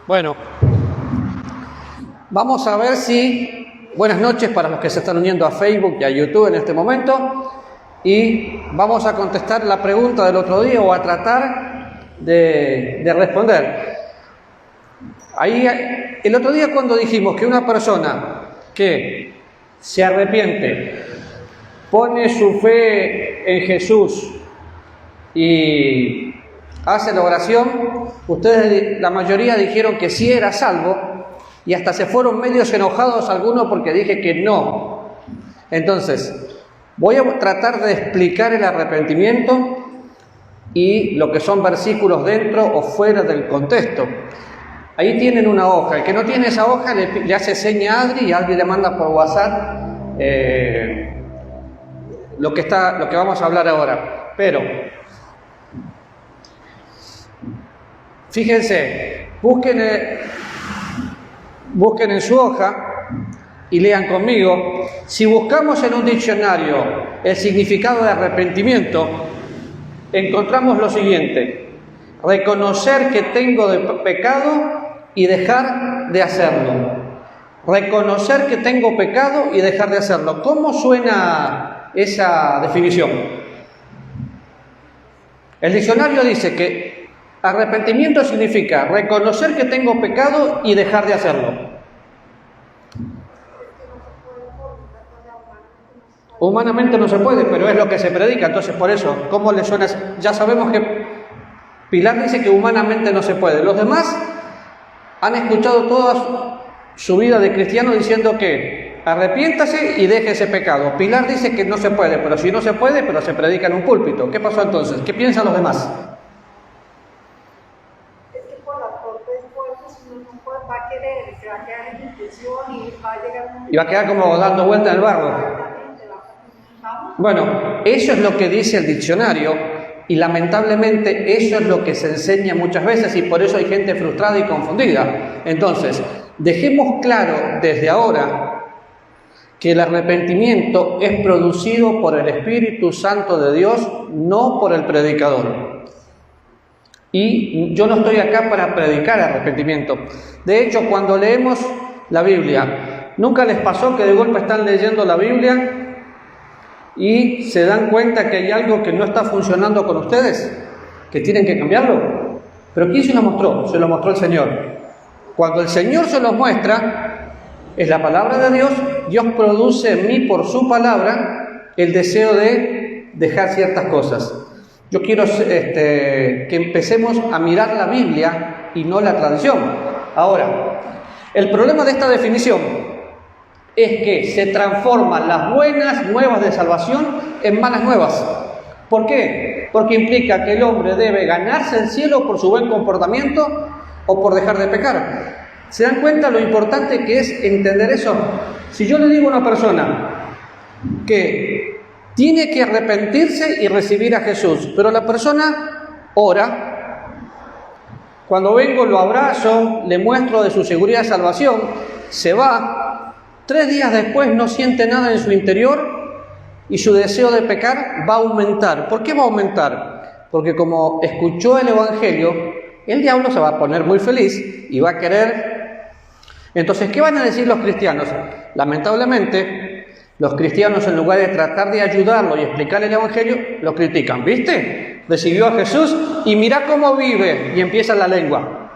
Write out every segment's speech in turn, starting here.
Bueno, vamos a ver si... Buenas noches para los que se están uniendo a Facebook y a YouTube en este momento. Y vamos a contestar la pregunta del otro día o a tratar de responder. Ahí, el otro día cuando dijimos que una persona que se arrepiente, pone su fe en Jesús y hace la oración, ustedes, la mayoría dijeron que sí era salvo y hasta se fueron medios enojados algunos porque dije que no. Entonces, voy a tratar de explicar el arrepentimiento y lo que son versículos dentro o fuera del contexto. Ahí tienen una hoja. El que no tiene esa hoja le hace seña a Adri y Adri le manda por WhatsApp lo que vamos a hablar ahora. Pero fíjense, busquen en su hoja y lean conmigo. Si buscamos en un diccionario el significado de arrepentimiento, encontramos lo siguiente: reconocer que tengo pecado y dejar de hacerlo. Reconocer que tengo pecado y dejar de hacerlo. ¿Cómo suena esa definición? El diccionario dice que arrepentimiento significa reconocer que tengo pecado y dejar de hacerlo. Humanamente no se puede, pero es lo que se predica. Entonces, por eso, ¿cómo le suena? Ya sabemos que Pilar dice que humanamente no se puede. Los demás han escuchado toda su vida de cristiano diciendo que arrepiéntase y deje ese pecado. Pilar dice que no se puede, pero si no se puede, pero se predica en un púlpito. ¿Qué pasó entonces? ¿Qué piensan los demás? Es que por las propias fuerzas uno no va a querer, se va a quedar en intuición y va a llegar y va a quedar como dando vuelta en el barro. Bueno, eso es lo que dice el diccionario. Y lamentablemente eso es lo que se enseña muchas veces y por eso hay gente frustrada y confundida. Entonces, dejemos claro desde ahora que el arrepentimiento es producido por el Espíritu Santo de Dios, no por el predicador. Y yo no estoy acá para predicar arrepentimiento. De hecho, cuando leemos la Biblia, ¿nunca les pasó que de golpe están leyendo la Biblia y se dan cuenta que hay algo que no está funcionando con ustedes, que tienen que cambiarlo? ¿Pero quién se lo mostró? Se lo mostró el Señor. Cuando el Señor se los muestra, es la palabra de Dios. Dios produce en mí por su palabra el deseo de dejar ciertas cosas. Yo quiero que empecemos a mirar la Biblia y no la tradición. Ahora, el problema de esta definición es que se transforman las buenas nuevas de salvación en malas nuevas. ¿Por qué? Porque implica que el hombre debe ganarse el cielo por su buen comportamiento o por dejar de pecar. ¿Se dan cuenta lo importante que es entender eso? Si yo le digo a una persona que tiene que arrepentirse y recibir a Jesús, pero la persona ora, cuando vengo lo abrazo, le muestro de su seguridad de salvación, se va, 3 días después no siente nada en su interior y su deseo de pecar va a aumentar. ¿Por qué va a aumentar? Porque como escuchó el Evangelio, el diablo se va a poner muy feliz y va a querer. Entonces, ¿qué van a decir los cristianos? Lamentablemente, los cristianos, en lugar de tratar de ayudarlo y explicarle el Evangelio, lo critican. ¿Viste? Recibió a Jesús y mira cómo vive, y empieza la lengua.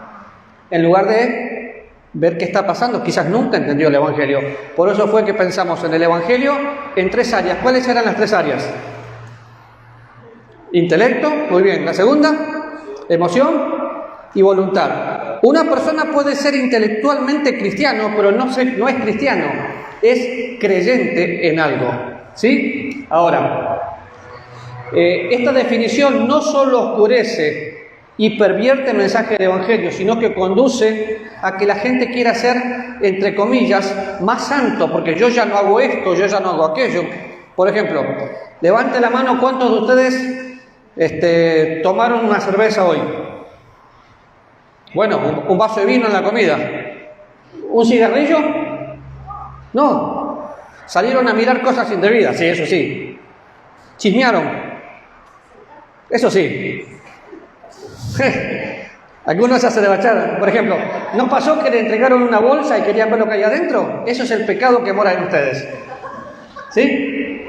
En lugar de ver qué está pasando, quizás nunca entendió el Evangelio. Por eso fue que pensamos en el Evangelio en 3 áreas. ¿Cuáles eran las 3 áreas? Intelecto, muy bien. La segunda, emoción y voluntad. Una persona puede ser intelectualmente cristiano, pero no es cristiano, es creyente en algo. ¿Sí? Ahora, esta definición no solo oscurece y pervierte el mensaje del Evangelio, sino que conduce a que la gente quiera ser, entre comillas, más santo, porque yo ya no hago esto, yo ya no hago aquello. Por ejemplo, levante la mano, ¿cuántos de ustedes tomaron una cerveza hoy? Bueno, un vaso de vino en la comida. ¿Un cigarrillo? No. Salieron a mirar cosas indebidas, sí, eso sí. Chismearon. Eso sí. Algunos ya se debacharon. Por ejemplo, ¿no pasó que le entregaron una bolsa y querían ver lo que hay adentro? Eso es el pecado que mora en ustedes. ¿Sí?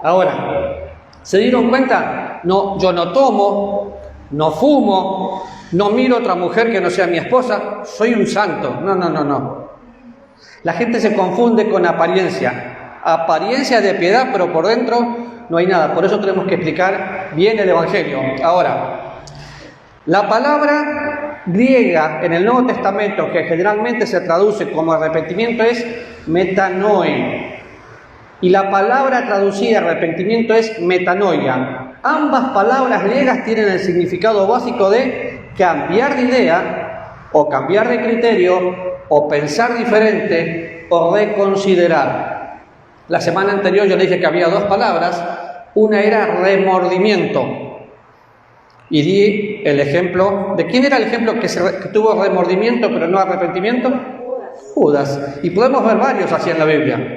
Ahora, ¿se dieron cuenta? No, yo no tomo, no fumo, no miro a otra mujer que no sea mi esposa, soy un santo. No. La gente se confunde con apariencia. Apariencia de piedad, pero por dentro no hay nada. Por eso tenemos que explicar bien el Evangelio. Ahora, la palabra griega en el Nuevo Testamento, que generalmente se traduce como arrepentimiento, es metanoi. Y la palabra traducida arrepentimiento es metanoia. Ambas palabras griegas tienen el significado básico de cambiar de idea, o cambiar de criterio, o pensar diferente, o reconsiderar. La semana anterior yo le dije que había dos palabras. Una era remordimiento. Y di el ejemplo. ¿De quién era el ejemplo que tuvo remordimiento pero no arrepentimiento? Judas. Y podemos ver varios así en la Biblia.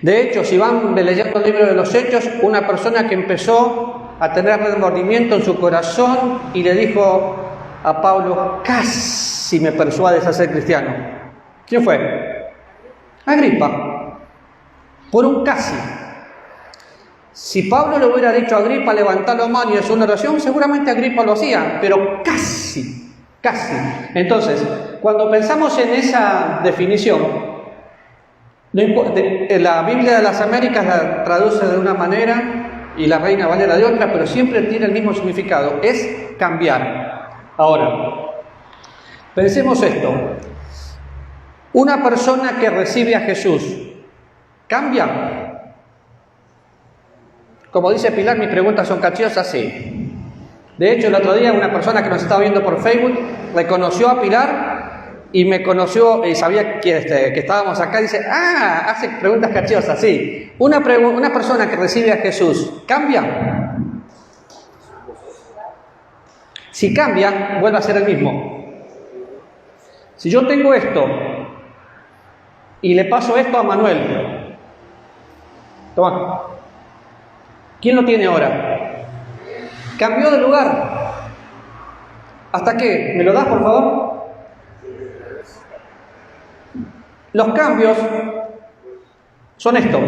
De hecho, si van leyendo el libro de los Hechos, una persona que empezó a tener remordimiento en su corazón y le dijo a Pablo: casi me persuades a ser cristiano. ¿Quién fue? Agripa. Por un casi. Si Pablo le hubiera dicho a Agripa levantar la mano y hacer una oración, seguramente Agripa lo hacía, pero casi. Entonces, cuando pensamos en esa definición, la Biblia de las Américas la traduce de una manera y la Reina Valera de otra, pero siempre tiene el mismo significado, es cambiar. Ahora, pensemos esto. Una persona que recibe a Jesús, ¿cambia? Como dice Pilar, mis preguntas son cachiosas, sí. De hecho, el otro día una persona que nos estaba viendo por Facebook reconoció a Pilar y me conoció y sabía que estábamos acá y dice: hace preguntas cachiosas, sí. Una persona que recibe a Jesús, ¿cambia? Si cambia, vuelve a ser el mismo. Si yo tengo esto y le paso esto a Manuel, toma, ¿quién lo tiene ahora? Cambió de lugar. ¿Hasta qué? ¿Me lo das, por favor? Los cambios son esto.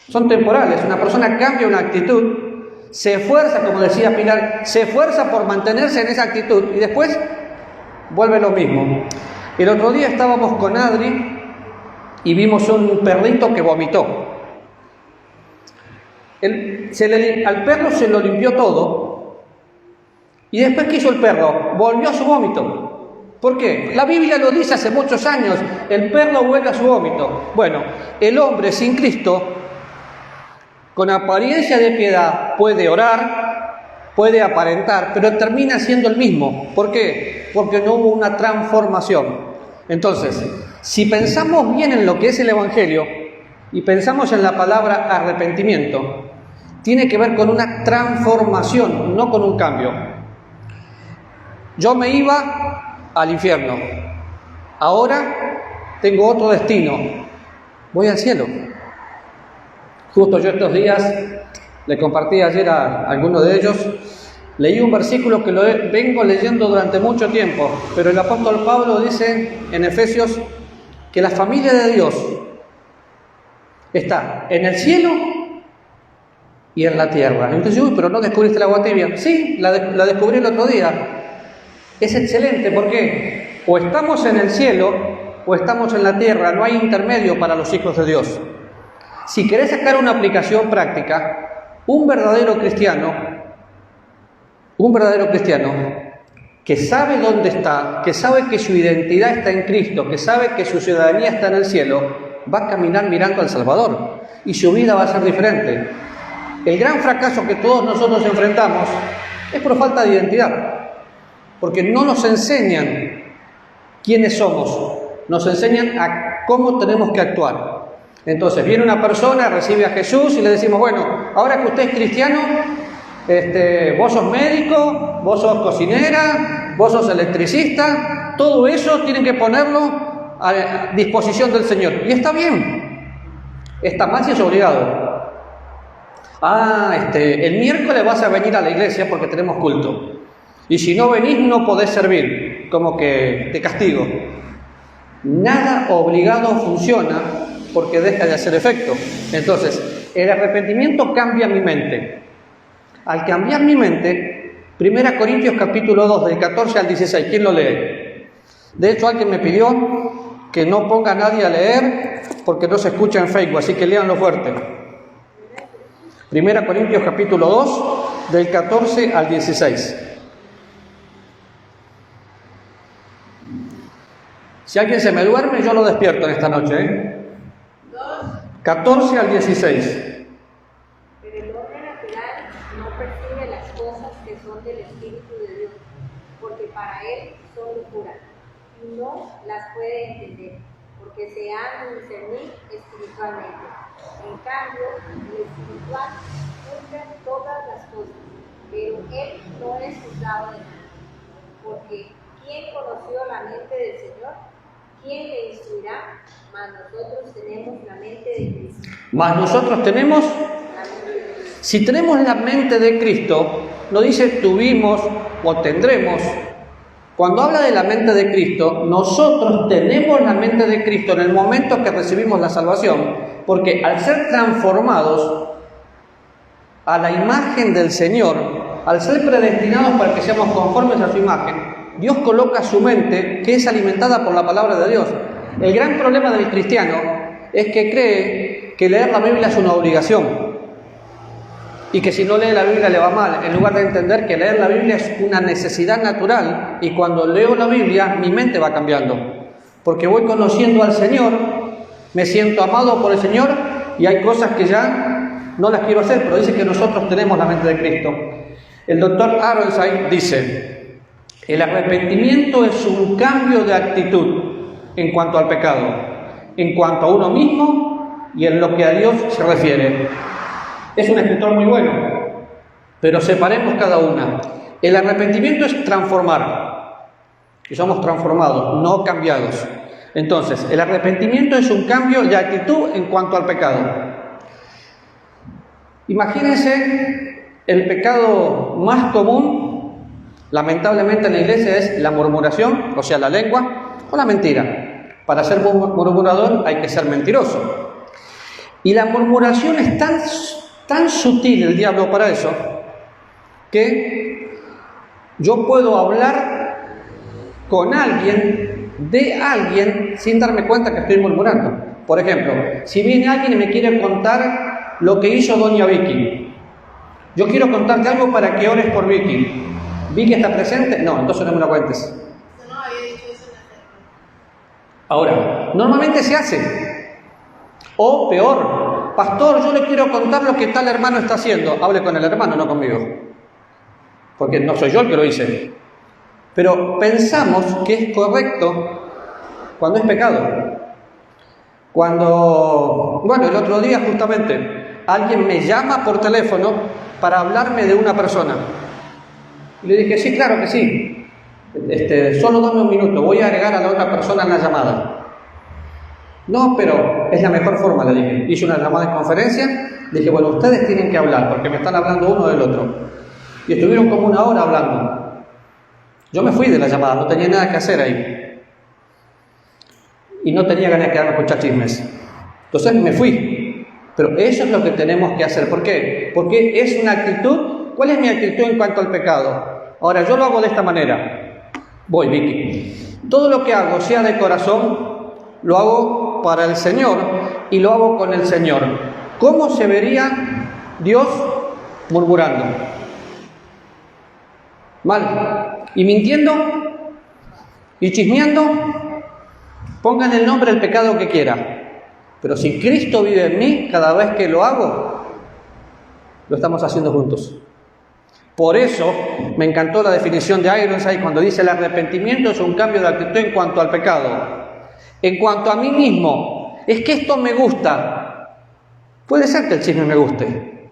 Son temporales. Una persona cambia una actitud, se esfuerza, como decía Pilar, se esfuerza por mantenerse en esa actitud y después vuelve lo mismo. El otro día estábamos con Adri y vimos un perrito que vomitó. Al perro se lo limpió todo y después, ¿qué hizo el perro? Volvió a su vómito. ¿Por qué? La Biblia lo dice hace muchos años, el perro vuelve a su vómito. Bueno, el hombre sin Cristo, con apariencia de piedad, puede orar, puede aparentar, pero termina siendo el mismo. ¿Por qué? Porque no hubo una transformación. Entonces, si pensamos bien en lo que es el Evangelio y pensamos en la palabra arrepentimiento, tiene que ver con una transformación, no con un cambio. Yo me iba al infierno. Ahora tengo otro destino. Voy al cielo. Justo yo estos días, le compartí ayer a alguno de ellos, leí un versículo que lo vengo leyendo durante mucho tiempo, pero el apóstol Pablo dice en Efesios que la familia de Dios está en el cielo y en la tierra. Entonces, pero ¿no descubriste el agua tibia? Sí, la descubrí el otro día. Es excelente, ¿por qué? O estamos en el cielo o estamos en la tierra, no hay intermedio para los hijos de Dios. Si querés sacar una aplicación práctica, un verdadero cristiano que sabe dónde está, que sabe que su identidad está en Cristo, que sabe que su ciudadanía está en el cielo, va a caminar mirando al Salvador y su vida va a ser diferente. El gran fracaso que todos nosotros enfrentamos es por falta de identidad. Porque no nos enseñan quiénes somos, nos enseñan a cómo tenemos que actuar. Entonces viene una persona, recibe a Jesús y le decimos: bueno, ahora que usted es cristiano, vos sos médico, vos sos cocinera, vos sos electricista, todo eso tienen que ponerlo a disposición del Señor. Y está bien, está mal si es obligado. El miércoles vas a venir a la iglesia porque tenemos culto. Y si no venís, no podés servir, como que te castigo. Nada obligado funciona porque deja de hacer efecto. Entonces, el arrepentimiento cambia mi mente. Al cambiar mi mente, 1 Corintios capítulo 2, del 14 al 16, ¿quién lo lee? De hecho, alguien me pidió que no ponga a nadie a leer porque no se escucha en Facebook, así que léanlo fuerte. 1 Corintios capítulo 2, del 14 al 16. Si alguien se me duerme, yo lo despierto en esta noche. 14 al 16. Pero el hombre natural no percibe las cosas que son del Espíritu de Dios, porque para él son locura, y no las puede entender, porque se han de discernir espiritualmente. En cambio, el espiritual juzga todas las cosas, pero él no es juzgado de nada. Porque ¿quién conoció la mente del Señor? ¿Quién le instruirá? Mas nosotros tenemos la mente de Cristo. Mas nosotros tenemos, si tenemos la mente de Cristo, no dice tuvimos o tendremos. Cuando habla de la mente de Cristo, nosotros tenemos la mente de Cristo en el momento que recibimos la salvación, porque al ser transformados a la imagen del Señor, al ser predestinados para que seamos conformes a su imagen, Dios coloca su mente, que es alimentada por la palabra de Dios. El gran problema del cristiano es que cree que leer la Biblia es una obligación y que si no lee la Biblia le va mal, en lugar de entender que leer la Biblia es una necesidad natural, y cuando leo la Biblia mi mente va cambiando, porque voy conociendo al Señor, me siento amado por el Señor y hay cosas que ya no las quiero hacer, pero dice que nosotros tenemos la mente de Cristo. El doctor Aronside dice: el arrepentimiento es un cambio de actitud en cuanto al pecado, en cuanto a uno mismo y en lo que a Dios se refiere. Es un escritor muy bueno, pero separemos cada una. El arrepentimiento es transformar, y somos transformados, no cambiados. Entonces, el arrepentimiento es un cambio de actitud en cuanto al pecado. Imagínense el pecado más común, lamentablemente en la iglesia, es la murmuración, o sea, la lengua, o la mentira. Para ser murmurador hay que ser mentiroso. Y la murmuración es tan sutil, el diablo, para eso, que yo puedo hablar con alguien, de alguien, sin darme cuenta que estoy murmurando. Por ejemplo, si viene alguien y me quiere contar lo que hizo doña Vicky, yo quiero contarte algo para que ores por Vicky. ¿Vicky está presente? No, entonces no me lo cuentes. No había dicho eso en la Ahora, normalmente se hace. O peor, pastor, yo le quiero contar lo que tal hermano está haciendo. Hable con el hermano, no conmigo. Porque no soy yo el que lo hice. Pero pensamos que es correcto cuando es pecado. Cuando, bueno, el otro día justamente, alguien me llama por teléfono para hablarme de una persona. Y le dije, sí, claro que sí. Solo dame un minuto, voy a agregar a la otra persona en la llamada. No, pero es la mejor forma, le dije. Hice una llamada de conferencia, le dije, bueno, ustedes tienen que hablar, porque me están hablando uno del otro. Y estuvieron como una hora hablando. Yo me fui de la llamada, no tenía nada que hacer ahí. Y no tenía ganas de quedarme a escuchar chismes. Entonces me fui. Pero eso es lo que tenemos que hacer. ¿Por qué? Porque es una actitud. ¿Cuál es mi actitud en cuanto al pecado? Ahora, yo lo hago de esta manera. Voy, Vicky. Todo lo que hago, sea de corazón, lo hago para el Señor y lo hago con el Señor. ¿Cómo se vería Dios murmurando? Mal. ¿Y mintiendo? ¿Y chismeando? Pongan el nombre del pecado que quiera. Pero si Cristo vive en mí, cada vez que lo hago, lo estamos haciendo juntos. Por eso me encantó la definición de Ironside cuando dice: el arrepentimiento es un cambio de actitud en cuanto al pecado. En cuanto a mí mismo, es que esto me gusta. Puede ser que el chisme me guste,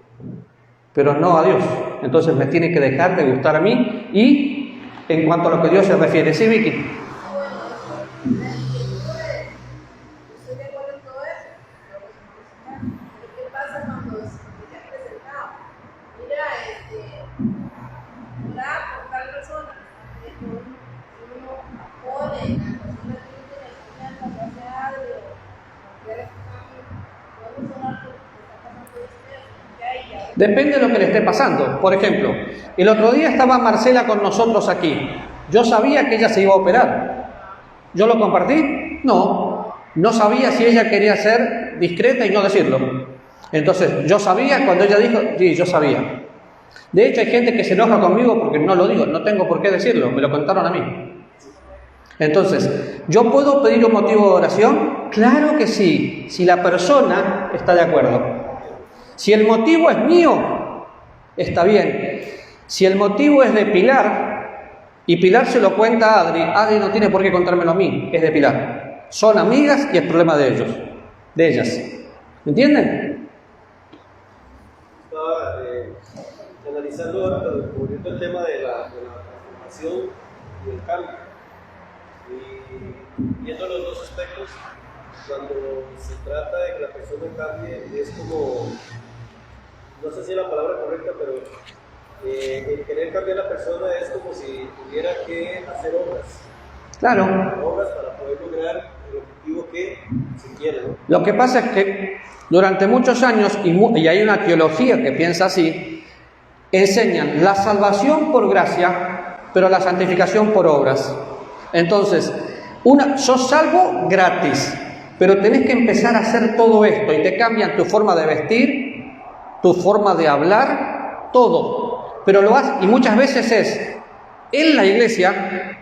pero no a Dios. Entonces me tiene que dejar de gustar a mí. Y en cuanto a lo que Dios se refiere, ¿sí, Vicky? Estoy de acuerdo en todo eso. Pero ¿qué pasa cuando se ha presentado? Mira, oraba por tal persona, Depende de lo que le esté pasando. Por ejemplo, el otro día estaba Marcela con nosotros aquí. Yo sabía que ella se iba a operar. ¿Yo lo compartí? No. No sabía si ella quería ser discreta y no decirlo. Entonces, yo sabía cuando ella dijo, sí, yo sabía. De hecho, hay gente que se enoja conmigo porque no lo digo, no tengo por qué decirlo, me lo contaron a mí. Entonces, ¿yo puedo pedir un motivo de oración? Claro que sí, si la persona está de acuerdo. Si el motivo es mío, está bien. Si el motivo es de Pilar, y Pilar se lo cuenta a Adri, Adri no tiene por qué contármelo a mí, es de Pilar. Son amigas y es problema de ellos, de ellas. ¿Me entienden? Estaba analizando, cubriendo el tema de la transformación y el cambio. Y viendo los dos aspectos, cuando se trata de que la persona cambie, es como, no sé si es la palabra correcta, pero el querer cambiar a la persona es como si tuviera que hacer obras. Claro. Obras para poder lograr el objetivo que se quiere, ¿no? Lo que pasa es que durante muchos años, y hay una teología que piensa así, enseñan la salvación por gracia, pero la santificación por obras. Entonces, sos salvo gratis, pero tenés que empezar a hacer todo esto y te cambian tu forma de vestir, tu forma de hablar, todo. Pero lo haces, y muchas veces es, en la iglesia,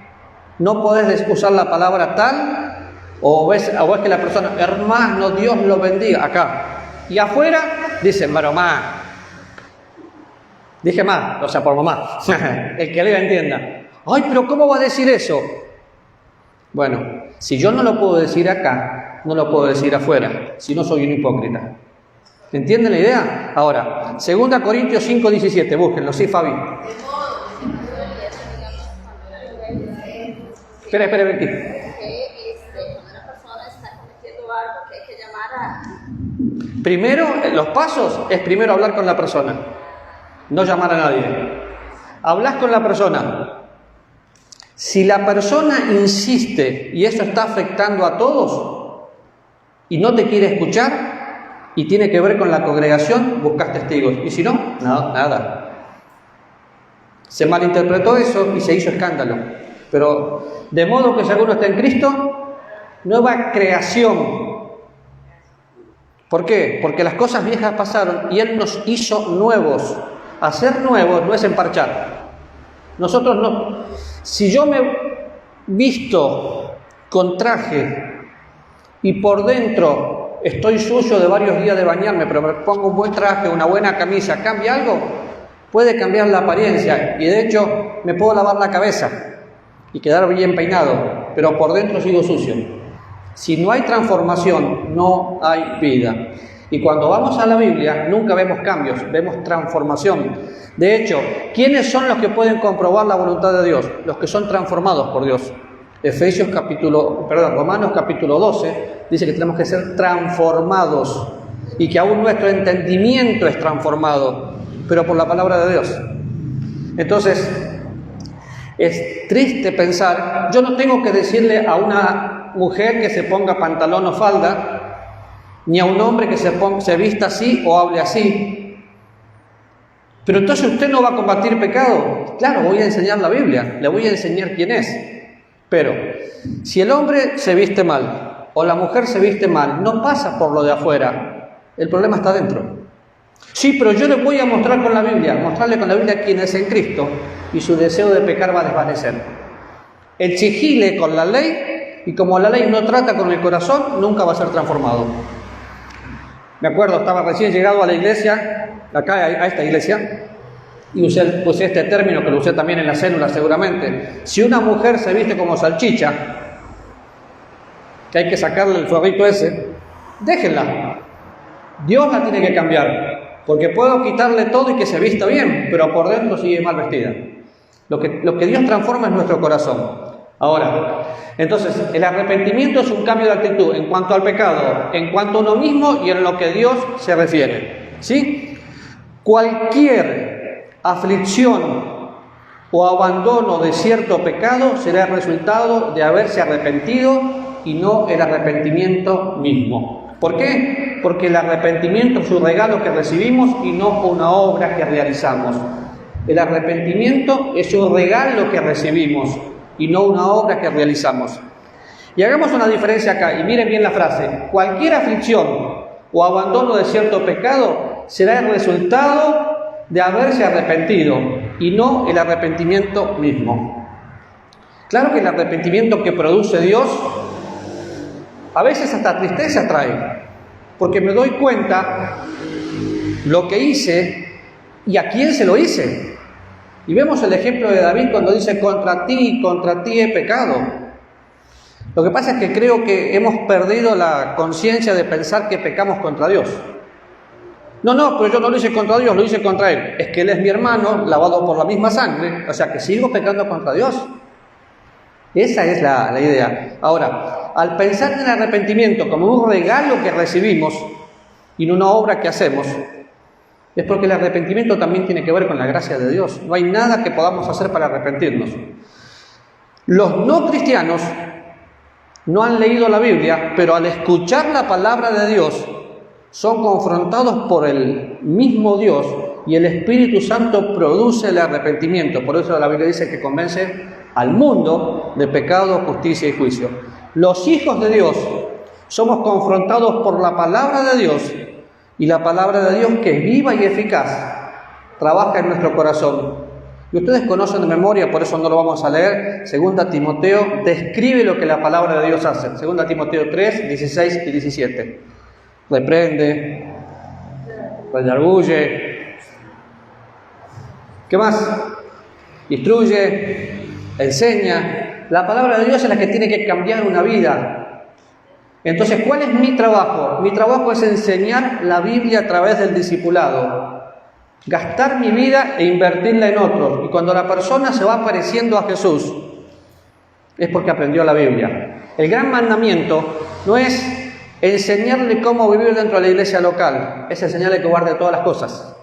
no podés usar la palabra tal, o ves que la persona, hermano, Dios lo bendiga, acá. Y afuera, dicen, pero más. Dije más, o sea, por mamá. El que le entienda. Ay, pero ¿cómo va a decir eso? Bueno, si yo no lo puedo decir acá, no lo puedo decir afuera, si no soy un hipócrita. ¿Entienden la idea? Ahora, 2 Corintios 5:17, búsquenlo, sí, Fabi. Espera, aquí. Cuando una persona está cometiendo algo que hay que llamar a... Primero, los pasos es primero hablar con la persona, no llamar a nadie. Hablas con la persona. Si la persona insiste y eso está afectando a todos y no te quiere escuchar y tiene que ver con la congregación, buscas testigos. Y si no, nada. Se malinterpretó eso y se hizo escándalo. Pero de modo que si alguno está en Cristo, nueva creación. ¿Por qué? Porque las cosas viejas pasaron y Él nos hizo nuevos. Hacer nuevos no es emparchar. Nosotros no. Si yo me visto con traje y por dentro estoy sucio de varios días de bañarme, pero me pongo un buen traje, una buena camisa, ¿cambia algo? Puede cambiar la apariencia y de hecho me puedo lavar la cabeza y quedar bien peinado, pero por dentro sigo sucio. Si no hay transformación, no hay vida. Y cuando vamos a la Biblia, nunca vemos cambios, vemos transformación. De hecho, ¿quiénes son los que pueden comprobar la voluntad de Dios? Los que son transformados por Dios. Romanos capítulo 12 dice que tenemos que ser transformados y que aún nuestro entendimiento es transformado, pero por la palabra de Dios. Entonces, es triste pensar, yo no tengo que decirle a una mujer que se ponga pantalón o falda, ni a un hombre que se vista así o hable así. Pero entonces usted no va a combatir pecado. Claro, voy a enseñar la Biblia, le voy a enseñar quién es. Pero si el hombre se viste mal o la mujer se viste mal, no pasa por lo de afuera. El problema está dentro. Sí, pero yo le voy a mostrar con la Biblia, mostrarle con la Biblia quién es en Cristo y su deseo de pecar va a desvanecer. El chijile con la ley, y como la ley no trata con el corazón, nunca va a ser transformado. Me acuerdo, estaba recién llegado a la iglesia, acá a esta iglesia, y puse este término que lo usé también en la célula seguramente. Si una mujer se viste como salchicha, que hay que sacarle el fueguito ese, déjenla. Dios la tiene que cambiar, porque puedo quitarle todo y que se vista bien, pero por dentro sigue mal vestida. Lo que Dios transforma es nuestro corazón. Ahora, entonces, el arrepentimiento es un cambio de actitud en cuanto al pecado, en cuanto a uno mismo y en lo que Dios se refiere. ¿Sí? Cualquier aflicción o abandono de cierto pecado será el resultado de haberse arrepentido y no el arrepentimiento mismo. ¿Por qué? Porque el arrepentimiento es un regalo que recibimos y no una obra que realizamos. El arrepentimiento es un regalo que recibimos y no una obra que realizamos. Y hagamos una diferencia acá, y miren bien la frase: cualquier aflicción o abandono de cierto pecado será el resultado de haberse arrepentido y no el arrepentimiento mismo. Claro que el arrepentimiento que produce Dios a veces hasta tristeza trae, porque me doy cuenta lo que hice y a quién se lo hice. Y vemos el ejemplo de David cuando dice: contra ti he pecado. Lo que pasa es que creo que hemos perdido la conciencia de pensar que pecamos contra Dios. No, pero yo no lo hice contra Dios, lo hice contra Él. Es que Él es mi hermano, lavado por la misma sangre, o sea que sigo pecando contra Dios. Esa es la idea. Ahora, al pensar en el arrepentimiento como un regalo que recibimos y no una obra que hacemos, es porque el arrepentimiento también tiene que ver con la gracia de Dios. No hay nada que podamos hacer para arrepentirnos. Los no cristianos no han leído la Biblia, pero al escuchar la palabra de Dios son confrontados por el mismo Dios y el Espíritu Santo produce el arrepentimiento. Por eso la Biblia dice que convence al mundo de pecado, justicia y juicio. Los hijos de Dios somos confrontados por la palabra de Dios, y la palabra de Dios, que es viva y eficaz, trabaja en nuestro corazón. Y ustedes conocen de memoria, por eso no lo vamos a leer. 2 Timoteo describe lo que la palabra de Dios hace. 2 Timoteo 3, 16 y 17. Reprende, redarguye. ¿Qué más? Instruye, enseña. La palabra de Dios es la que tiene que cambiar una vida. Entonces, ¿cuál es mi trabajo? Mi trabajo es enseñar la Biblia a través del discipulado. Gastar mi vida e invertirla en otros. Y cuando la persona se va pareciendo a Jesús, es porque aprendió la Biblia. El gran mandamiento no es enseñarle cómo vivir dentro de la iglesia local, es enseñarle que guarde todas las cosas.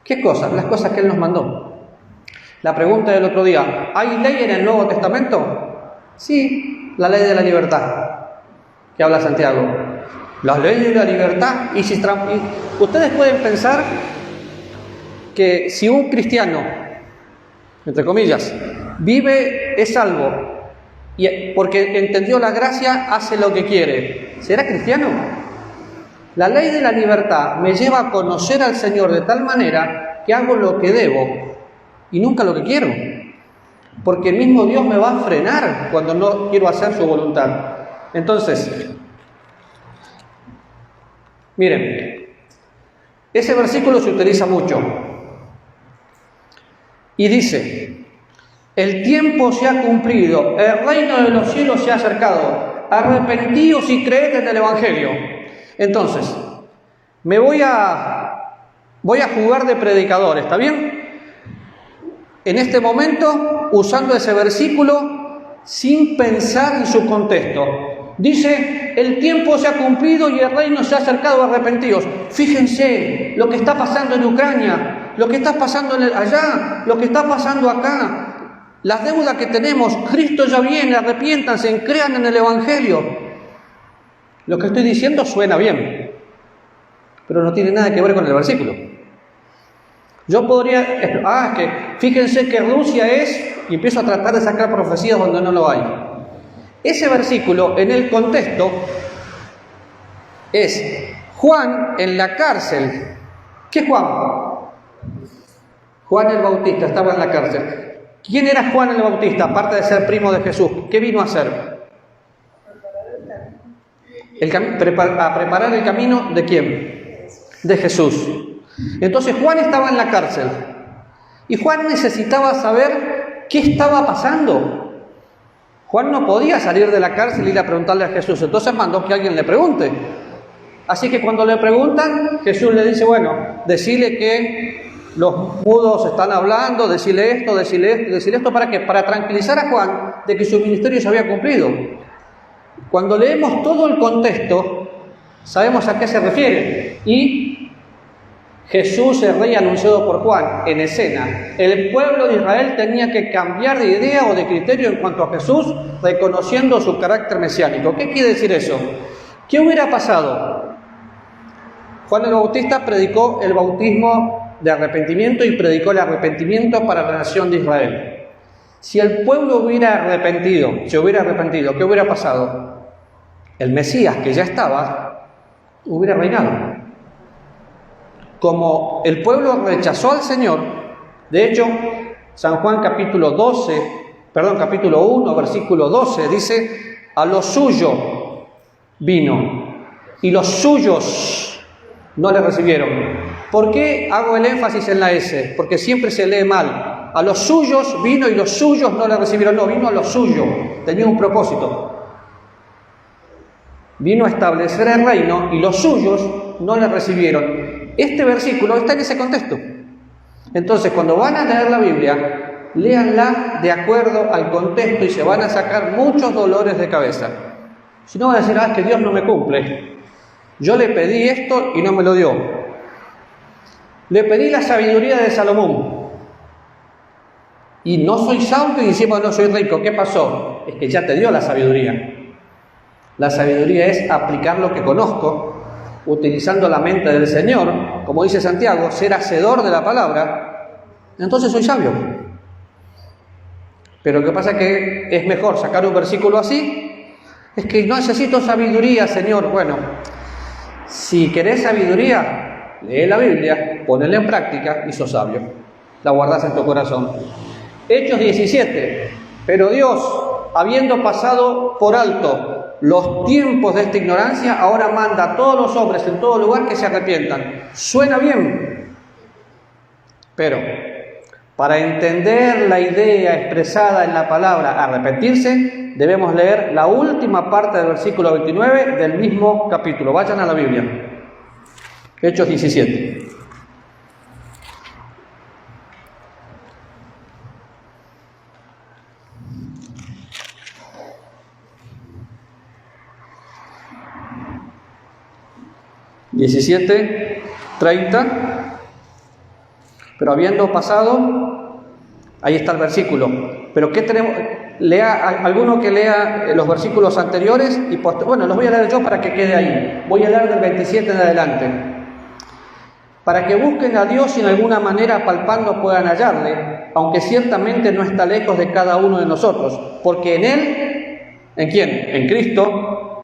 ¿Qué cosas? Las cosas que Él nos mandó. La pregunta del otro día: ¿hay ley en el Nuevo Testamento? Sí, la ley de la libertad, que habla Santiago. La ley de la libertad. Y ustedes pueden pensar que si un cristiano, entre comillas, es salvo, y porque entendió la gracia, hace lo que quiere, ¿será cristiano? La ley de la libertad me lleva a conocer al Señor de tal manera que hago lo que debo y nunca lo que quiero, porque el mismo Dios me va a frenar cuando no quiero hacer su voluntad. Entonces, miren, ese versículo se utiliza mucho y dice: el tiempo se ha cumplido, el reino de los cielos se ha acercado, arrepentíos y creed en el Evangelio. Entonces, me voy a jugar de predicador, ¿está bien? En este momento, usando ese versículo sin pensar en su contexto. Dice: el tiempo se ha cumplido y el reino se ha acercado, arrepentíos. Fíjense lo que está pasando en Ucrania, lo que está pasando allá, lo que está pasando acá. Las deudas que tenemos, Cristo ya viene, arrepiéntanse, crean en el Evangelio. Lo que estoy diciendo suena bien, pero no tiene nada que ver con el versículo. Yo podría, es que fíjense que Rusia es, y empiezo a tratar de sacar profecías donde no lo hay. Ese versículo, en el contexto, es Juan en la cárcel. ¿Qué Juan? Juan el Bautista estaba en la cárcel. ¿Quién era Juan el Bautista, aparte de ser primo de Jesús? ¿Qué vino a hacer? A preparar el camino ¿de quién? De Jesús. Entonces Juan estaba en la cárcel y Juan necesitaba saber qué estaba pasando. Juan no podía salir de la cárcel y ir a preguntarle a Jesús, entonces mandó que alguien le pregunte. Así que cuando le preguntan, Jesús le dice: bueno, decile que los mudos están hablando, decile esto, decile esto, ¿para qué? Para tranquilizar a Juan de que su ministerio se había cumplido. Cuando leemos todo el contexto, sabemos a qué se refiere. Y Jesús, el rey anunciado por Juan, en escena. El pueblo de Israel tenía que cambiar de idea o de criterio en cuanto a Jesús, reconociendo su carácter mesiánico. ¿Qué quiere decir eso? ¿Qué hubiera pasado Juan el Bautista predicó el bautismo de arrepentimiento y predicó el arrepentimiento para la nación de Israel. Si el pueblo se hubiera arrepentido, ¿qué hubiera pasado? El Mesías, que ya estaba, hubiera reinado. Como el pueblo rechazó al Señor, de hecho, San Juan capítulo 1, versículo 12, dice, a lo suyo vino, y los suyos no le recibieron. ¿Por qué hago el énfasis en la S? Porque siempre se lee mal. A los suyos vino y los suyos no le recibieron. No, vino a lo suyo. Tenía un propósito. Vino a establecer el reino y los suyos no le recibieron. Este versículo está en ese contexto. Entonces, cuando van a leer la Biblia, léanla de acuerdo al contexto y se van a sacar muchos dolores de cabeza. Si no, van a decir, es que Dios no me cumple. Yo le pedí esto y no me lo dio. Le pedí la sabiduría de Salomón. Y no soy sabio y encima no soy rico. ¿Qué pasó? Es que ya te dio la sabiduría. La sabiduría es aplicar lo que conozco, utilizando la mente del Señor, como dice Santiago, ser hacedor de la palabra. Entonces soy sabio. Pero lo que pasa es que es mejor sacar un versículo así. Es que no necesito sabiduría, Señor. Bueno, si querés sabiduría, lee la Biblia, ponela en práctica y sos sabio. La guardás en tu corazón. Hechos 17. Pero Dios, habiendo pasado por alto los tiempos de esta ignorancia, ahora manda a todos los hombres en todo lugar que se arrepientan. Suena bien, pero para entender la idea expresada en la palabra arrepentirse, debemos leer la última parte del versículo 29 del mismo capítulo. Vayan a la Biblia. Hechos 17. (17:30) Pero habiendo pasado, ahí está el versículo. Pero ¿qué tenemos? Alguno que lea los versículos anteriores y bueno, los voy a leer yo para que quede ahí. Voy a leer del 27 en adelante. Para que busquen a Dios y en alguna manera palpando puedan hallarle, aunque ciertamente no está lejos de cada uno de nosotros, porque en Él, ¿en quién? En Cristo.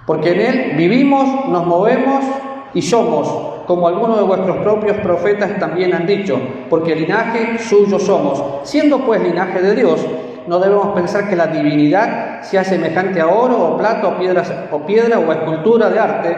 Porque en Él vivimos, nos movemos y somos, como algunos de vuestros propios profetas también han dicho, porque linaje suyo somos. Siendo pues linaje de Dios, no debemos pensar que la divinidad sea semejante a oro o plata o piedra o escultura de arte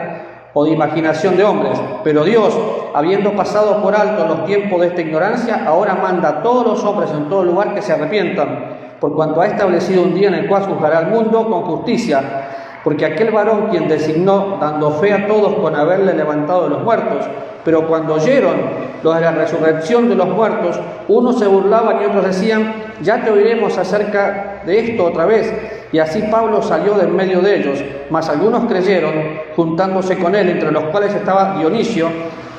o de imaginación de hombres. Pero Dios, habiendo pasado por alto los tiempos de esta ignorancia, ahora manda a todos los hombres en todo lugar que se arrepientan, por cuanto ha establecido un día en el cual juzgará al mundo con justicia. Porque aquel varón quien designó, dando fe a todos con haberle levantado de los muertos, pero cuando oyeron lo de la resurrección de los muertos, unos se burlaban y otros decían, ya te oiremos acerca de esto otra vez. Y así Pablo salió de en medio de ellos, mas algunos creyeron, juntándose con él, entre los cuales estaba Dionisio,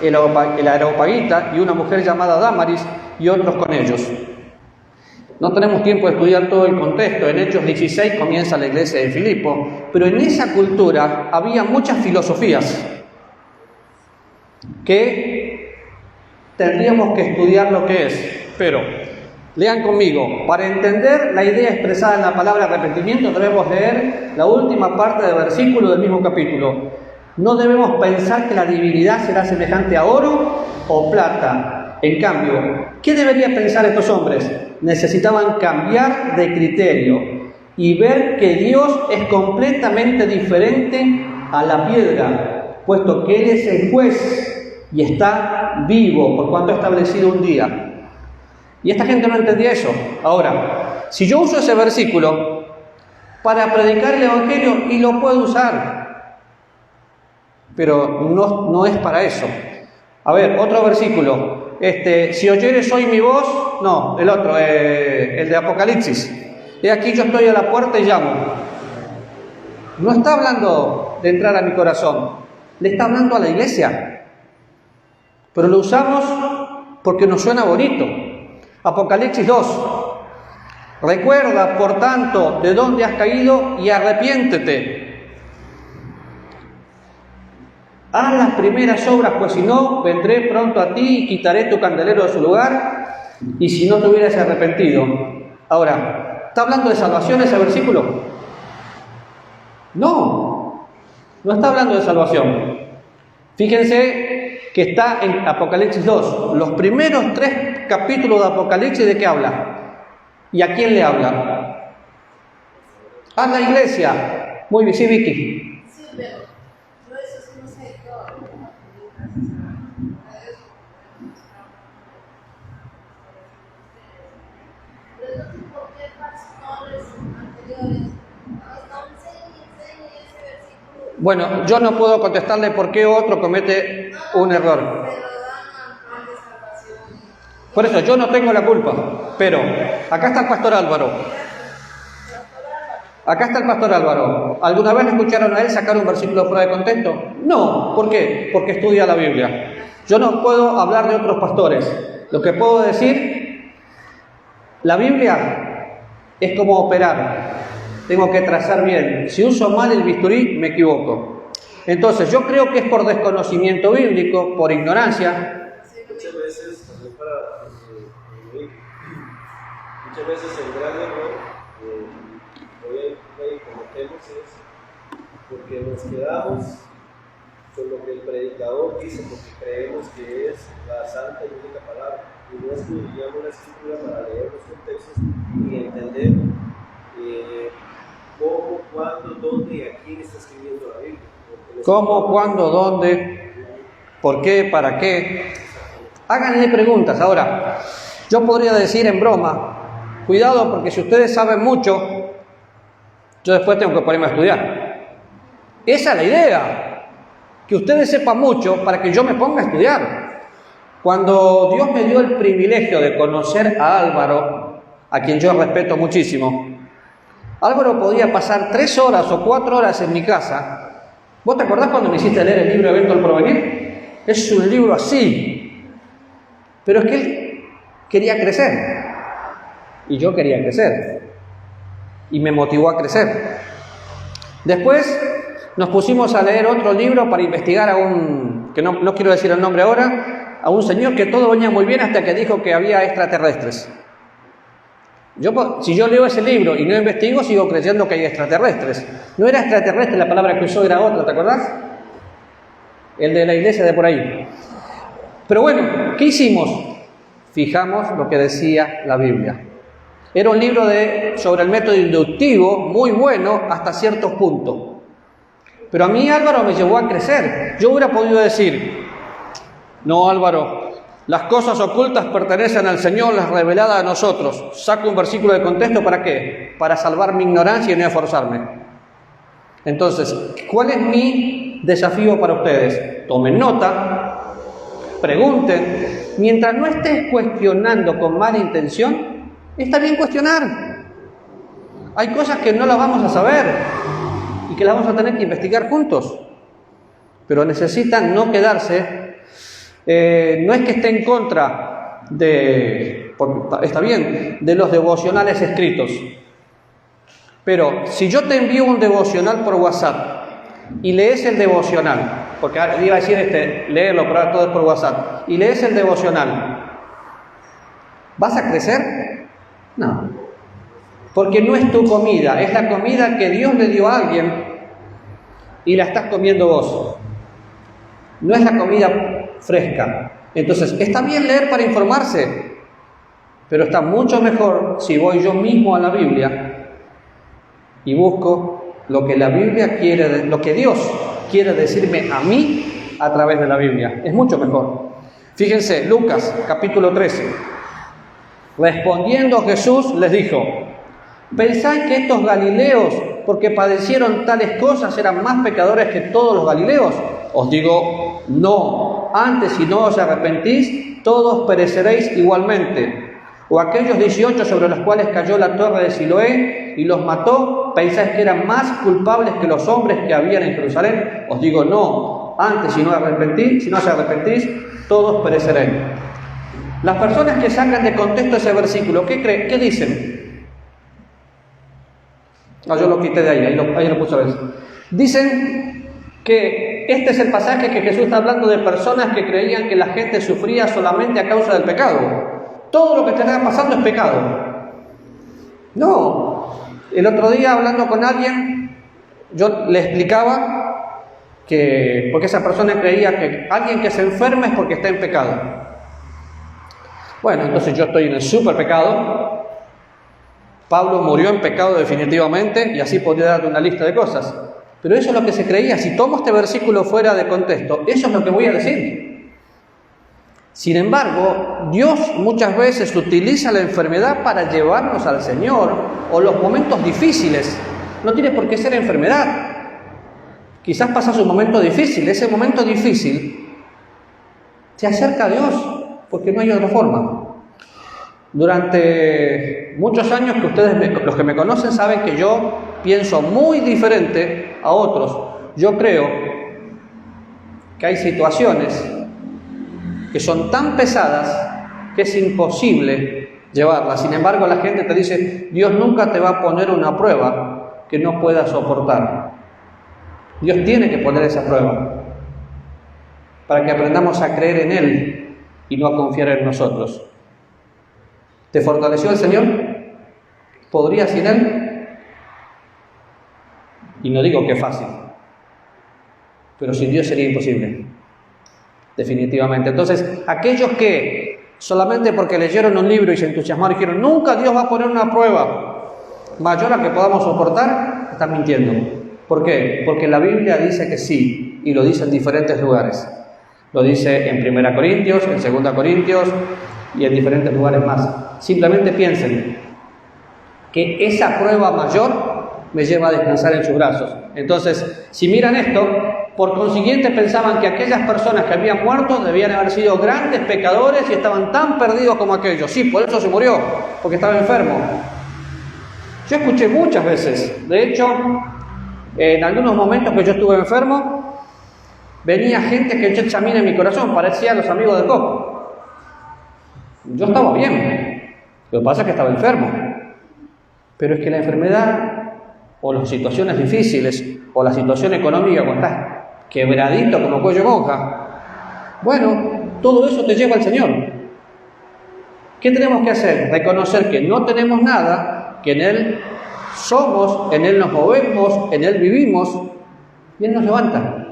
el Areopagita, y una mujer llamada Dámaris, y otros con ellos. No tenemos tiempo de estudiar todo el contexto. En Hechos 16 comienza la iglesia de Filipo, pero en esa cultura había muchas filosofías que tendríamos que estudiar lo que es. Pero, lean conmigo, para entender la idea expresada en la palabra arrepentimiento debemos leer la última parte del versículo del mismo capítulo. No debemos pensar que la divinidad será semejante a oro o plata. En cambio, ¿qué deberían pensar estos hombres? Necesitaban cambiar de criterio y ver que Dios es completamente diferente a la piedra, puesto que Él es el juez y está vivo, por cuanto ha establecido un día. Y esta gente no entendía eso. Ahora, si yo uso ese versículo para predicar el Evangelio, y lo puedo usar, pero no es para eso. A ver, otro versículo. Si oyeres hoy mi voz, no, el otro, el de Apocalipsis. He aquí yo estoy a la puerta y llamo. No está hablando de entrar a mi corazón, le está hablando a la iglesia. Pero lo usamos porque nos suena bonito. Apocalipsis 2. Recuerda, por tanto, de dónde has caído y arrepiéntete. haz las primeras obras, pues si no, vendré pronto a ti y quitaré tu candelero de su lugar, y si no te hubieras arrepentido. Ahora, ¿está hablando de salvación ese versículo? No, no está hablando de salvación. Fíjense que está en Apocalipsis 2. Los primeros 3 capítulos de Apocalipsis, ¿de qué habla? ¿Y a quién le habla? A la iglesia. Muy bien, sí, Vicky. Sí, pero yo eso sí no sé todo. Pero entonces, ¿por qué pastores anteriores no enseñan ese versículo? Bueno, yo no puedo contestarle por qué otro comete un error. Pero dan plan de salvación. Por eso, yo no tengo la culpa. Pero, acá está el pastor Álvaro. Acá está el pastor Álvaro. ¿Alguna vez escucharon a él sacar un versículo fuera de contexto? No. ¿Por qué? Porque estudia la Biblia. Yo no puedo hablar de otros pastores. Lo que puedo decir, la Biblia es como operar. Tengo que trazar bien. Si uso mal el bisturí, me equivoco. Entonces, yo creo que es por desconocimiento bíblico, por ignorancia. Muchas veces, también muchas veces el gran error hoy cometemos es porque nos quedamos con lo que el predicador dice, porque creemos que es la santa y única palabra, y no estudiamos la escritura para leer los contextos y entender cómo, cuándo, dónde y a quién está escribiendo la Biblia. ¿Cómo, cuándo, dónde, por qué, para qué? Háganle preguntas. Ahora, yo podría decir en broma, cuidado porque si ustedes saben mucho, yo después tengo que ponerme a estudiar. Esa es la idea, que ustedes sepan mucho para que yo me ponga a estudiar. Cuando Dios me dio el privilegio de conocer a Álvaro, a quien yo respeto muchísimo, Álvaro podía pasar 3 horas o 4 horas en mi casa. ¿Vos te acordás cuando me hiciste leer el libro Evento del Porvenir? Es un libro así. Pero es que él quería crecer. Y yo quería crecer. Y me motivó a crecer. Después nos pusimos a leer otro libro para investigar a un, que no quiero decir el nombre ahora, a un señor que todo venía muy bien hasta que dijo que había extraterrestres. Si yo leo ese libro y no investigo, sigo creyendo que hay extraterrestres. No era extraterrestre, la palabra que usó era otra, ¿te acordás? El de la iglesia de por ahí. Pero bueno, ¿qué hicimos? Fijamos lo que decía la Biblia. Era un libro sobre el método inductivo, muy bueno hasta cierto punto. Pero a mí Álvaro me llevó a crecer. Yo hubiera podido decir, no Álvaro, las cosas ocultas pertenecen al Señor, las reveladas a nosotros. Saco un versículo de contexto, ¿para qué? Para salvar mi ignorancia y no esforzarme. Entonces, ¿cuál es mi desafío para ustedes? Tomen nota, pregunten. Mientras no estés cuestionando con mala intención, está bien cuestionar. Hay cosas que no las vamos a saber y que las vamos a tener que investigar juntos. Pero necesitan no quedarse. No es que esté en contra está bien, de los devocionales escritos. Pero si yo te envío un devocional por WhatsApp y lees el devocional, porque iba a decir léelo, pero todo es por WhatsApp, y lees el devocional, ¿vas a crecer? No. Porque no es tu comida, es la comida que Dios le dio a alguien y la estás comiendo vos. No es la comida fresca. Entonces, está bien leer para informarse, pero está mucho mejor si voy yo mismo a la Biblia y busco lo que la Biblia quiere, lo que Dios quiere decirme a mí a través de la Biblia. Es mucho mejor. Fíjense, Lucas, capítulo 13. Respondiendo Jesús les dijo: ¿pensáis que estos galileos, porque padecieron tales cosas, eran más pecadores que todos los galileos? Os digo, no. Antes, si no os arrepentís, todos pereceréis igualmente. O aquellos 18 sobre los cuales cayó la torre de Siloé y los mató, ¿pensáis que eran más culpables que los hombres que habían en Jerusalén? Os digo, no. Antes, si no os arrepentís, todos pereceréis. Las personas que sacan de contexto ese versículo, ¿qué dicen? Yo lo quité de ahí lo puse a ver. Dicen que este es el pasaje que Jesús está hablando de personas que creían que la gente sufría solamente a causa del pecado. Todo lo que te está pasando es pecado. No. El otro día, hablando con alguien, yo le explicaba que, porque esa persona creía que alguien que se enferma es porque está en pecado. Bueno, entonces yo estoy en el super pecado. Pablo murió en pecado definitivamente, y así podría dar una lista de cosas. Pero eso es lo que se creía. Si tomo este versículo fuera de contexto, eso es lo que voy a decir. Sin embargo, Dios muchas veces utiliza la enfermedad para llevarnos al Señor, o los momentos difíciles. No tiene por qué ser enfermedad. Quizás pasas un momento difícil. Ese momento difícil te acerca a Dios, porque no hay otra forma. Durante muchos años que ustedes, los que me conocen, saben que yo pienso muy diferente a otros. Yo creo que hay situaciones que son tan pesadas que es imposible llevarlas. Sin embargo, la gente te dice, Dios nunca te va a poner una prueba que no puedas soportar. Dios tiene que poner esa prueba para que aprendamos a creer en Él y no a confiar en nosotros. ¿Te fortaleció el Señor? ¿Podrías sin Él? Y no digo que es fácil, pero sin Dios sería imposible, definitivamente. Entonces, aquellos que solamente porque leyeron un libro y se entusiasmaron y dijeron, nunca Dios va a poner una prueba mayor a que podamos soportar, están mintiendo. ¿Por qué? Porque la Biblia dice que sí, y lo dice en diferentes lugares. Lo dice en 1 Corintios, en 2 Corintios y en diferentes lugares más. Simplemente piensen que esa prueba mayor me lleva a descansar en sus brazos. Entonces, si miran esto, por consiguiente pensaban que aquellas personas que habían muerto debían haber sido grandes pecadores y estaban tan perdidos como aquellos. Sí, por eso se murió, porque estaba enfermo. Yo escuché muchas veces, de hecho, en algunos momentos que yo estuve enfermo, venía gente que echó examina en mi corazón, parecían los amigos de Coco. Yo estaba bien, lo que pasa es que estaba enfermo. Pero es que la enfermedad, o las situaciones difíciles, o la situación económica cuando estás quebradito como cuello de monja, bueno, todo eso te lleva al Señor. ¿Qué tenemos que hacer? Reconocer que no tenemos nada, que en Él somos, en Él nos movemos, en Él vivimos, y Él nos levanta.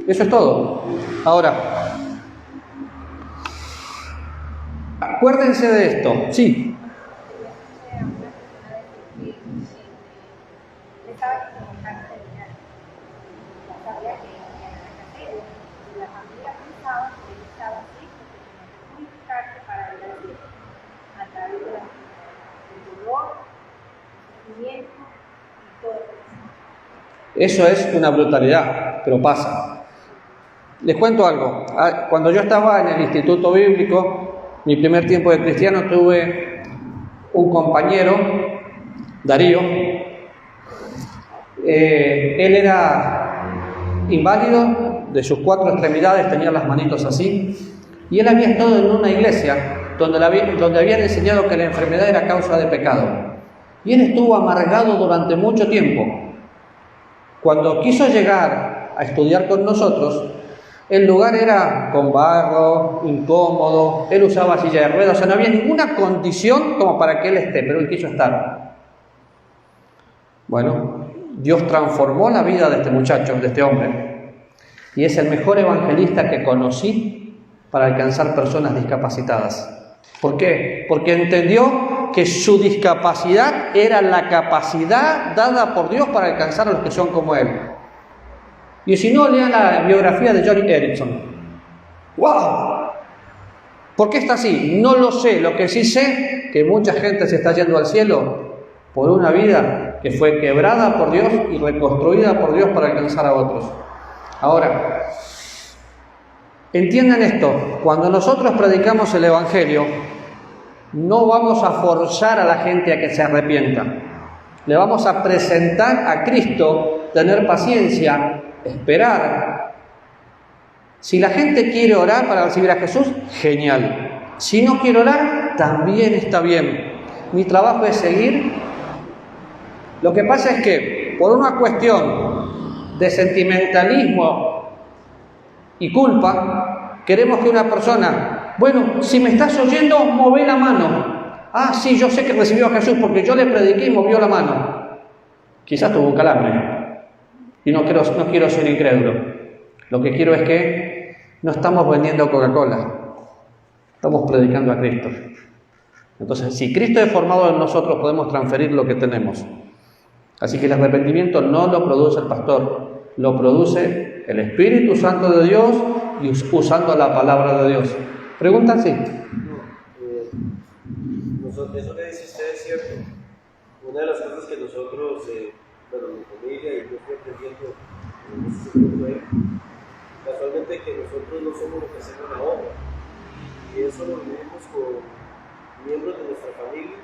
Eso es todo. Ahora, acuérdense de esto. Sí. Eso es una brutalidad, pero pasa. Les cuento algo. Cuando yo estaba en el Instituto Bíblico, mi primer tiempo de cristiano, tuve un compañero, Darío. Él era inválido, de sus 4 extremidades tenía las manitos así, y él había estado en una iglesia donde habían enseñado que la enfermedad era causa de pecado. Y él estuvo amargado durante mucho tiempo. Cuando quiso llegar a estudiar con nosotros, el lugar era con barro, incómodo, él usaba silla de ruedas, o sea, no había ninguna condición como para que él esté, pero él quiso estar. Bueno, Dios transformó la vida de este muchacho, de este hombre, y es el mejor evangelista que conocí para alcanzar personas discapacitadas. ¿Por qué? Porque entendió que su discapacidad era la capacidad dada por Dios para alcanzar a los que son como él. Y si no, lean la biografía de Johnny Erickson. ¡Wow! ¿Por qué está así? No lo sé. Lo que sí sé, que mucha gente se está yendo al cielo por una vida que fue quebrada por Dios y reconstruida por Dios para alcanzar a otros. Ahora, entiendan esto. Cuando nosotros predicamos el Evangelio, no vamos a forzar a la gente a que se arrepienta. Le vamos a presentar a Cristo, tener paciencia, esperar. Si la gente quiere orar para recibir a Jesús, genial. Si no quiere orar, también está bien. Mi trabajo es seguir. Lo que pasa es que por una cuestión de sentimentalismo y culpa, queremos que una persona, bueno, si me estás oyendo, mueve la mano. Ah, sí, yo sé que recibió a Jesús porque yo le prediqué y movió la mano. Quizás tuvo un calambre. Y no quiero ser incrédulo. Lo que quiero es que no estamos vendiendo Coca-Cola. Estamos predicando a Cristo. Entonces, si Cristo es formado en nosotros, podemos transferir lo que tenemos. Así que el arrepentimiento no lo produce el pastor, lo produce el Espíritu Santo de Dios y usando la palabra de Dios. ¿Preguntan? Sí. Eso que dice usted es cierto. Una de las cosas que nosotros, mi familia y yo estoy aprendiendo en este segundo año, casualmente que nosotros no somos los que hacemos la obra. Y eso lo vivimos con miembros de nuestra familia,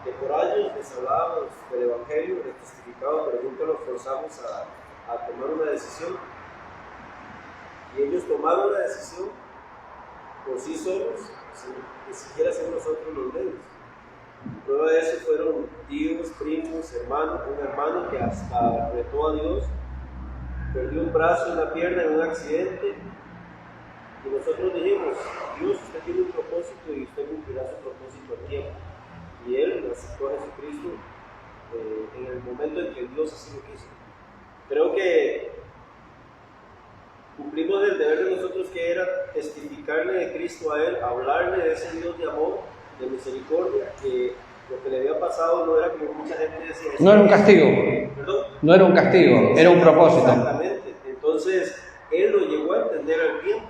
que por años les hablábamos del Evangelio, les testificábamos, pero nunca los forzamos a tomar una decisión. Y ellos tomaron la decisión por sí solos, sin ni siquiera ser nosotros los medios. Prueba de eso fueron tíos, primos, hermanos, un hermano que hasta retó a Dios, perdió un brazo y una pierna en un accidente, y nosotros dijimos: Dios, usted tiene un propósito y usted cumplirá su propósito a tiempo. Y él aceptó a Jesucristo en el momento en que Dios así lo quiso. Creo que cumplimos el deber de nosotros, que era testificarle de Cristo a él, hablarle de ese Dios de amor, de misericordia, que lo que le había pasado no era como mucha gente decía. No era un castigo. ¿Perdón? No era un castigo, era un propósito. Exactamente. Entonces, él lo llegó a entender al tiempo,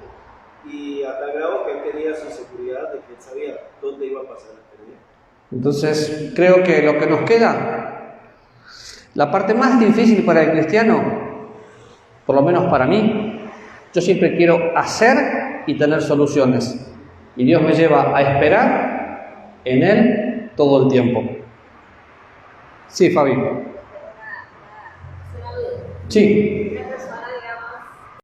y a tal grado que él tenía su seguridad de que él sabía dónde iba a pasar la eternidad. Entonces, creo que lo que nos queda, la parte más difícil para el cristiano, por lo menos para mí, yo siempre quiero hacer y tener soluciones. Y Dios me lleva a esperar en Él todo el tiempo. Sí, Fabi. Sí.